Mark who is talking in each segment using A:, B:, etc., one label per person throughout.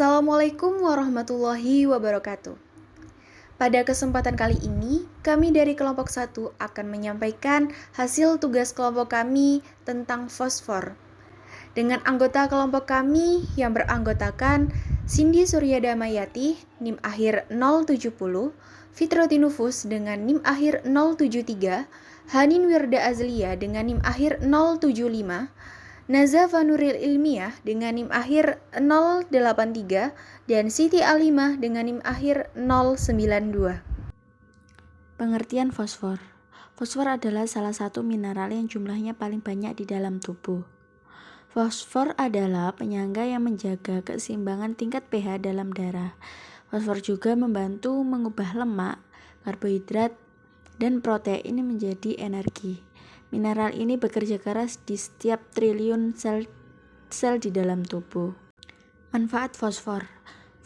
A: Assalamualaikum warahmatullahi wabarakatuh. Pada kesempatan kali ini, kami dari kelompok 1 akan menyampaikan hasil tugas kelompok kami tentang fosfor. Dengan anggota kelompok kami yang beranggotakan Cindy Suryadamayati, NIM akhir 070, Fitroti Nufus dengan NIM akhir 073, Hanin Wirda Azlia dengan NIM akhir 075, Naza Fanuril Ilmiah dengan NIM akhir 083 dan Siti Alimah dengan NIM akhir 092.
B: Pengertian fosfor. Fosfor adalah salah satu mineral yang jumlahnya paling banyak di dalam tubuh. Fosfor adalah penyangga yang menjaga keseimbangan tingkat pH dalam darah. Fosfor juga membantu mengubah lemak, karbohidrat, dan protein menjadi energi. Mineral ini bekerja keras di setiap triliun sel di dalam tubuh. Manfaat fosfor.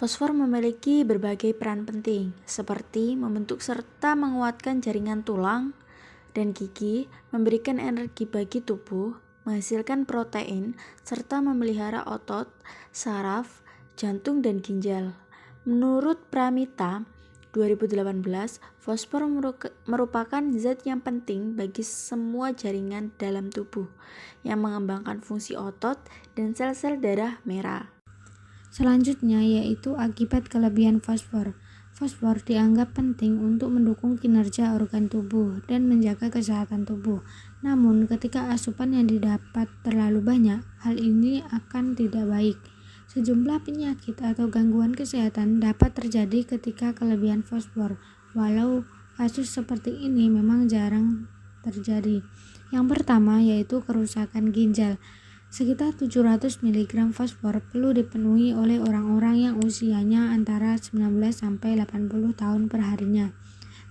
B: Fosfor memiliki berbagai peran penting, seperti membentuk serta menguatkan jaringan tulang dan gigi, memberikan energi bagi tubuh, menghasilkan protein, serta memelihara otot, saraf, jantung, dan ginjal. Menurut Pramita 2018, fosfor merupakan zat yang penting bagi semua jaringan dalam tubuh, yang mengembangkan fungsi otot dan sel-sel darah merah.
C: Selanjutnya yaitu akibat kelebihan fosfor. Fosfor dianggap penting untuk mendukung kinerja organ tubuh dan menjaga kesehatan tubuh. Namun ketika asupan yang didapat terlalu banyak, hal ini akan tidak baik. Sejumlah penyakit atau gangguan kesehatan dapat terjadi ketika kelebihan fosfor, walau kasus seperti ini memang jarang terjadi. Yang pertama yaitu kerusakan ginjal. Sekitar 700 mg fosfor perlu dipenuhi oleh orang-orang yang usianya antara 19 sampai 80 tahun perharinya.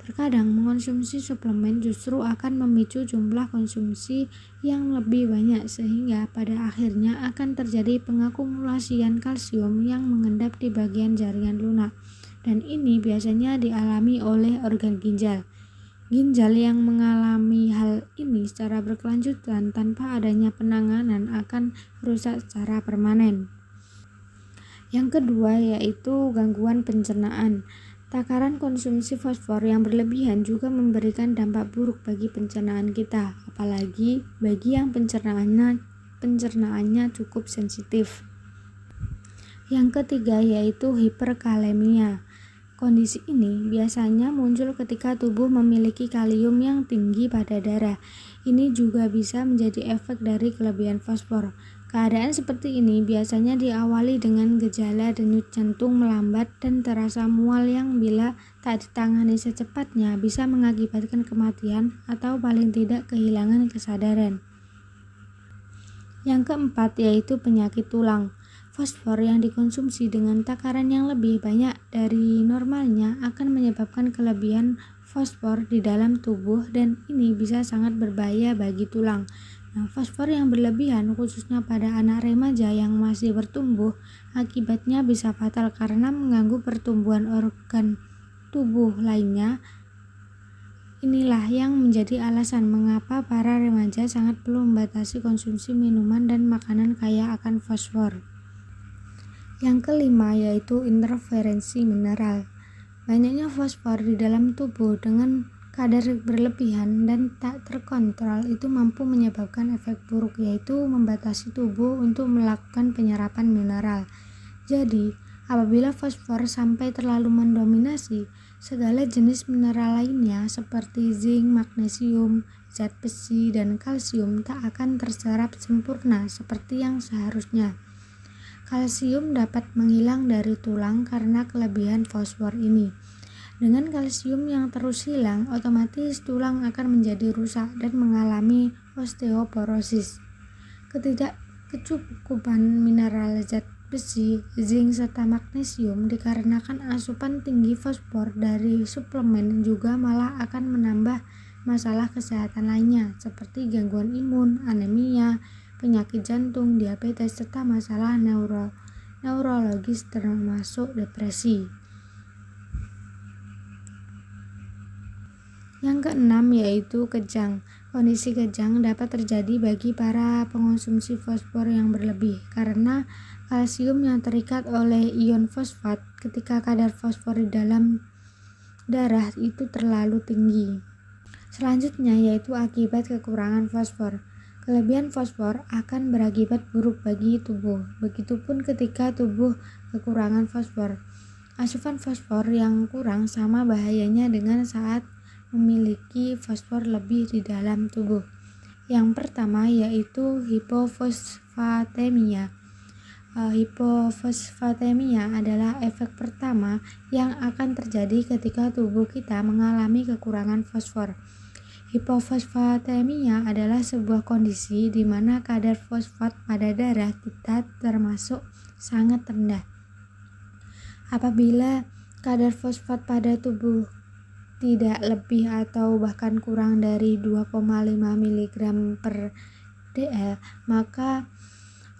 C: Terkadang mengonsumsi suplemen justru akan memicu jumlah konsumsi yang lebih banyak sehingga pada akhirnya akan terjadi pengakumulasian kalsium yang mengendap di bagian jaringan lunak, dan ini biasanya dialami oleh organ ginjal. Ginjal yang mengalami hal ini secara berkelanjutan tanpa adanya penanganan akan rusak secara permanen. Yang kedua yaitu gangguan pencernaan. Takaran konsumsi fosfor yang berlebihan juga memberikan dampak buruk bagi pencernaan kita, apalagi bagi yang pencernaannya cukup sensitif. Yang ketiga yaitu hiperkalemia. Kondisi ini biasanya muncul ketika tubuh memiliki kalium yang tinggi pada darah. Ini juga bisa menjadi efek dari kelebihan fosfor. Keadaan seperti ini biasanya diawali dengan gejala denyut jantung melambat dan terasa mual yang bila tak ditangani secepatnya bisa mengakibatkan kematian atau paling tidak kehilangan kesadaran. Yang keempat yaitu penyakit tulang. Fosfor yang dikonsumsi dengan takaran yang lebih banyak dari normalnya akan menyebabkan kelebihan fosfor di dalam tubuh dan ini bisa sangat berbahaya bagi tulang. Fosfor yang berlebihan khususnya pada anak remaja yang masih bertumbuh akibatnya bisa fatal karena mengganggu pertumbuhan organ tubuh lainnya. Inilah yang menjadi alasan mengapa para remaja sangat perlu membatasi konsumsi minuman dan makanan kaya akan fosfor. Yang kelima yaitu interferensi mineral. Banyaknya fosfor di dalam tubuh dengan kadar berlebihan dan tak terkontrol itu mampu menyebabkan efek buruk, yaitu membatasi tubuh untuk melakukan penyerapan mineral. Jadi, apabila fosfor sampai terlalu mendominasi, segala jenis mineral lainnya seperti zinc, magnesium, zat besi, dan kalsium tak akan terserap sempurna seperti yang seharusnya. Kalsium dapat menghilang dari tulang karena kelebihan fosfor ini. Dengan kalsium yang terus hilang, otomatis tulang akan menjadi rusak dan mengalami osteoporosis. Ketidakcukupan mineral zat besi, zinc, serta magnesium dikarenakan asupan tinggi fosfor dari suplemen juga malah akan menambah masalah kesehatan lainnya seperti gangguan imun, anemia, penyakit jantung, diabetes, serta masalah neurologis termasuk depresi. Yang keenam yaitu kejang. Kondisi kejang dapat terjadi bagi para pengonsumsi fosfor yang berlebih karena kalsium yang terikat oleh ion fosfat ketika kadar fosfor di dalam darah itu terlalu tinggi. Selanjutnya yaitu akibat kekurangan fosfor. Kelebihan fosfor akan berakibat buruk bagi tubuh. Begitupun ketika tubuh kekurangan fosfor. Asupan fosfor yang kurang sama bahayanya dengan saat memiliki fosfor lebih di dalam tubuh. Yang pertama yaitu hipofosfatemia. Hipofosfatemia adalah efek pertama yang akan terjadi ketika tubuh kita mengalami kekurangan fosfor. Hipofosfatemia adalah sebuah kondisi di mana kadar fosfat pada darah kita termasuk sangat rendah. Apabila kadar fosfat pada tubuh tidak lebih atau bahkan kurang dari 2,5 mg per dl, maka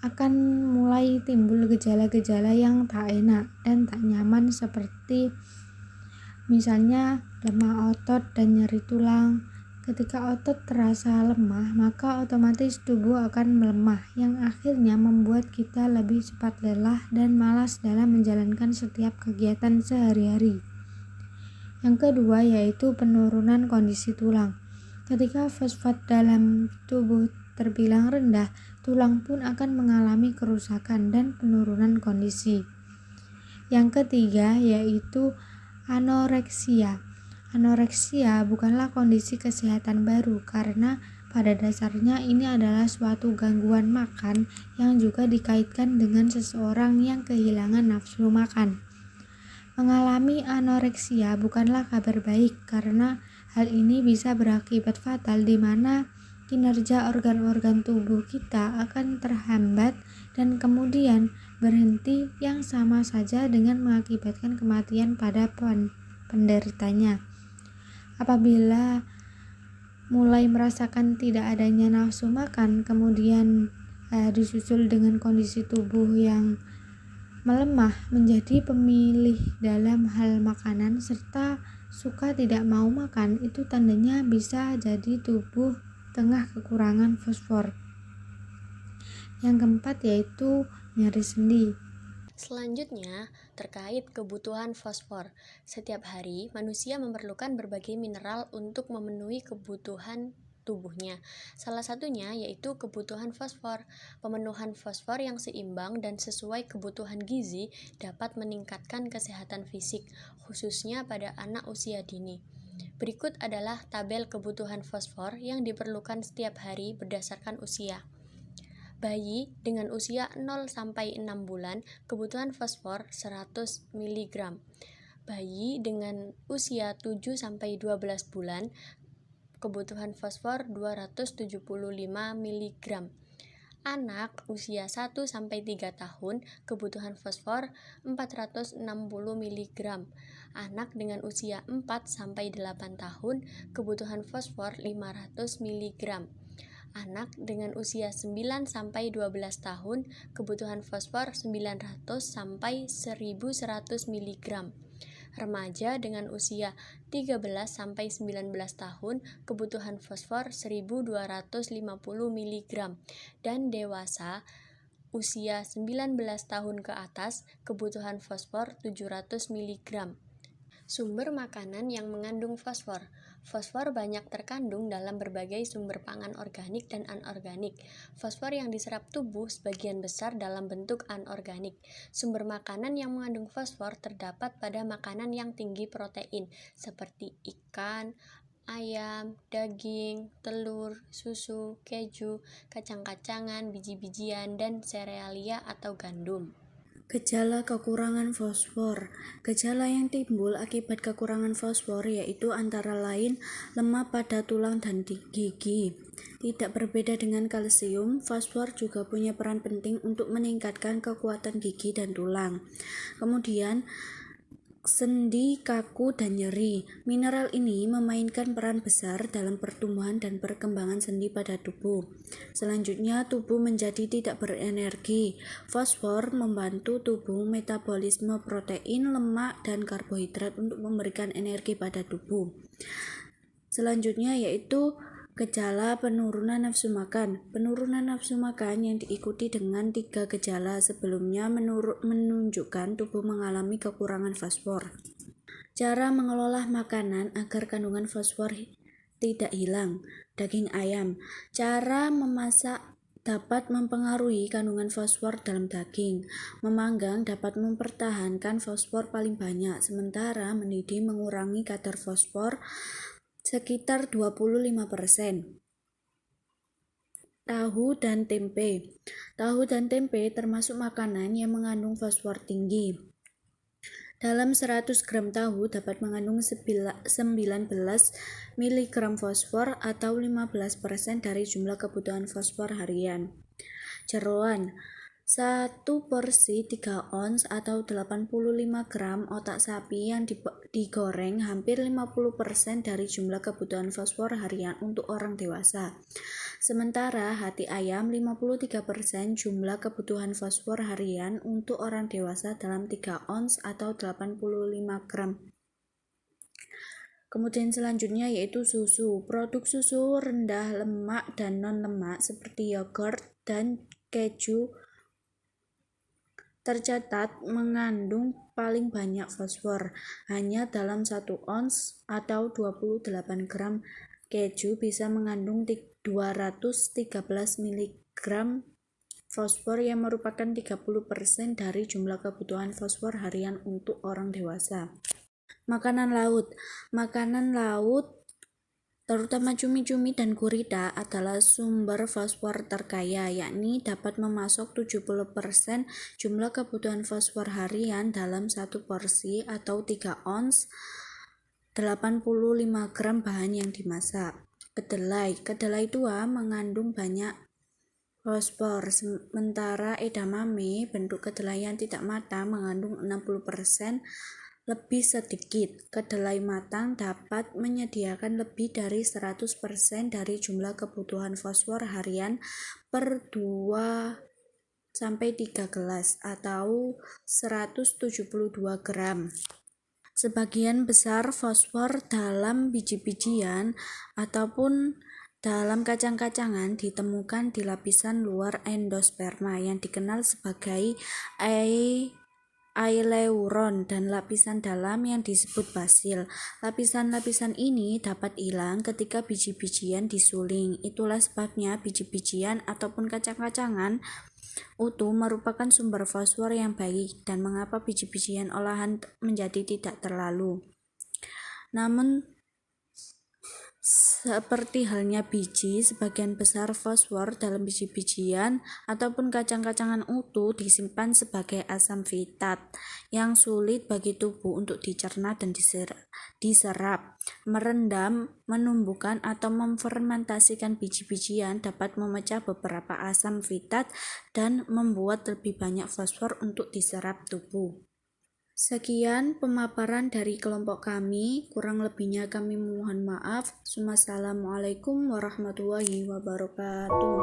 C: akan mulai timbul gejala-gejala yang tak enak dan tak nyaman seperti misalnya lemah otot dan nyeri tulang. Ketika otot terasa lemah, maka otomatis tubuh akan melemah yang akhirnya membuat kita lebih cepat lelah dan malas dalam menjalankan setiap kegiatan sehari-hari. Yang kedua yaitu penurunan kondisi tulang. Ketika fosfat dalam tubuh terbilang rendah, tulang pun akan mengalami kerusakan dan penurunan kondisi. Yang ketiga yaitu anoreksia. Anoreksia bukanlah kondisi kesehatan baru karena pada dasarnya ini adalah suatu gangguan makan yang juga dikaitkan dengan seseorang yang kehilangan nafsu makan. Mengalami anoreksia bukanlah kabar baik karena hal ini bisa berakibat fatal di mana kinerja organ-organ tubuh kita akan terhambat dan kemudian berhenti yang sama saja dengan mengakibatkan kematian pada penderitanya. Apabila mulai merasakan tidak adanya nafsu makan, kemudian disusul dengan kondisi tubuh yang melemah menjadi pemilih dalam hal makanan serta suka tidak mau makan, itu tandanya bisa jadi tubuh tengah kekurangan fosfor. Yang keempat yaitu nyeri sendi.
D: Selanjutnya, terkait kebutuhan fosfor. Setiap hari, manusia memerlukan berbagai mineral untuk memenuhi kebutuhan tubuhnya. Salah satunya yaitu kebutuhan fosfor. Pemenuhan fosfor yang seimbang dan sesuai kebutuhan gizi dapat meningkatkan kesehatan fisik, khususnya pada anak usia dini. Berikut adalah tabel kebutuhan fosfor yang diperlukan setiap hari berdasarkan usia. Bayi dengan usia 0-6 bulan kebutuhan fosfor 100 mg. Bayi dengan usia 7-12 bulan kebutuhan fosfor 275 mg. Anak usia 1-3 tahun kebutuhan fosfor 460 mg. Anak dengan usia 4-8 tahun kebutuhan fosfor 500 mg. Anak dengan usia 9-12 tahun kebutuhan fosfor 900-1100 mg. Remaja dengan usia 13-19 tahun kebutuhan fosfor 1250 mg. Dan dewasa usia 19 tahun ke atas kebutuhan fosfor 700 mg. Sumber makanan yang mengandung fosfor. Fosfor banyak terkandung dalam berbagai sumber pangan organik dan anorganik. Fosfor yang diserap tubuh sebagian besar dalam bentuk anorganik. Sumber makanan yang mengandung fosfor terdapat pada makanan yang tinggi protein, seperti ikan, ayam, daging, telur, susu, keju, kacang-kacangan, biji-bijian, dan serealia atau gandum.
B: Gejala kekurangan fosfor. Gejala yang timbul akibat kekurangan fosfor yaitu antara lain lemah pada tulang dan gigi. Tidak berbeda dengan kalsium, fosfor juga punya peran penting untuk meningkatkan kekuatan gigi dan tulang. Kemudian sendi, kaku, dan nyeri. Mineral ini memainkan peran besar dalam pertumbuhan dan perkembangan sendi pada tubuh. Selanjutnya, tubuh menjadi tidak berenergi. Fosfor membantu tubuh metabolisme protein, lemak, dan karbohidrat untuk memberikan energi pada tubuh. Selanjutnya yaitu Gejala penurunan nafsu makan. Penurunan nafsu makan yang diikuti dengan 3 gejala sebelumnya menunjukkan tubuh mengalami kekurangan fosfor. Cara mengelola makanan agar kandungan fosfor tidak hilang. Daging ayam. Cara memasak dapat mempengaruhi kandungan fosfor dalam daging. Memanggang dapat mempertahankan fosfor paling banyak, sementara mendidih mengurangi kadar fosfor sekitar 25%. Tahu dan tempe. Tahu dan tempe termasuk makanan yang mengandung fosfor tinggi. Dalam 100 gram tahu dapat mengandung 19 mg fosfor atau 15% dari jumlah kebutuhan fosfor harian. Jeroan. 1 porsi 3 ons atau 85 gram otak sapi yang digoreng hampir 50% dari jumlah kebutuhan fosfor harian untuk orang dewasa. Sementara hati ayam 53% jumlah kebutuhan fosfor harian untuk orang dewasa dalam 3 ons atau 85 gram. Kemudian selanjutnya yaitu susu. Produk susu rendah lemak dan non-lemak seperti yogurt dan keju tercatat mengandung paling banyak fosfor. Hanya dalam 1 ons atau 28 gram keju bisa mengandung 213 mg fosfor yang merupakan 30% dari jumlah kebutuhan fosfor harian untuk orang dewasa. Makanan laut. Makanan laut terutama cumi-cumi dan gurita adalah sumber fosfor terkaya, yakni dapat memasok 70% jumlah kebutuhan fosfor harian dalam 1 porsi atau 3 ons 85 gram bahan yang dimasak. Kedelai. Kedelai tua mengandung banyak fosfor, sementara edamame, bentuk kedelai yang tidak matang, mengandung 60% lebih sedikit. Kedelai matang dapat menyediakan lebih dari 100% dari jumlah kebutuhan fosfor harian per 2-3 gelas atau 172 gram. Sebagian besar fosfor dalam biji-bijian ataupun dalam kacang-kacangan ditemukan di lapisan luar endosperma yang dikenal sebagai aileron dan lapisan dalam yang disebut basil. Lapisan-lapisan ini dapat hilang ketika biji-bijian disuling. Itulah sebabnya biji-bijian ataupun kacang-kacangan utuh merupakan sumber fosfor yang baik dan mengapa biji-bijian olahan menjadi tidak terlalu. Namun seperti halnya biji, sebagian besar fosfor dalam biji-bijian ataupun kacang-kacangan utuh disimpan sebagai asam fitat yang sulit bagi tubuh untuk dicerna dan diserap. Merendam, menumbuhkan atau memfermentasikan biji-bijian dapat memecah beberapa asam fitat dan membuat lebih banyak fosfor untuk diserap tubuh. Sekian pemaparan dari kelompok kami, kurang lebihnya kami mohon maaf. Wassalamualaikum warahmatullahi wabarakatuh.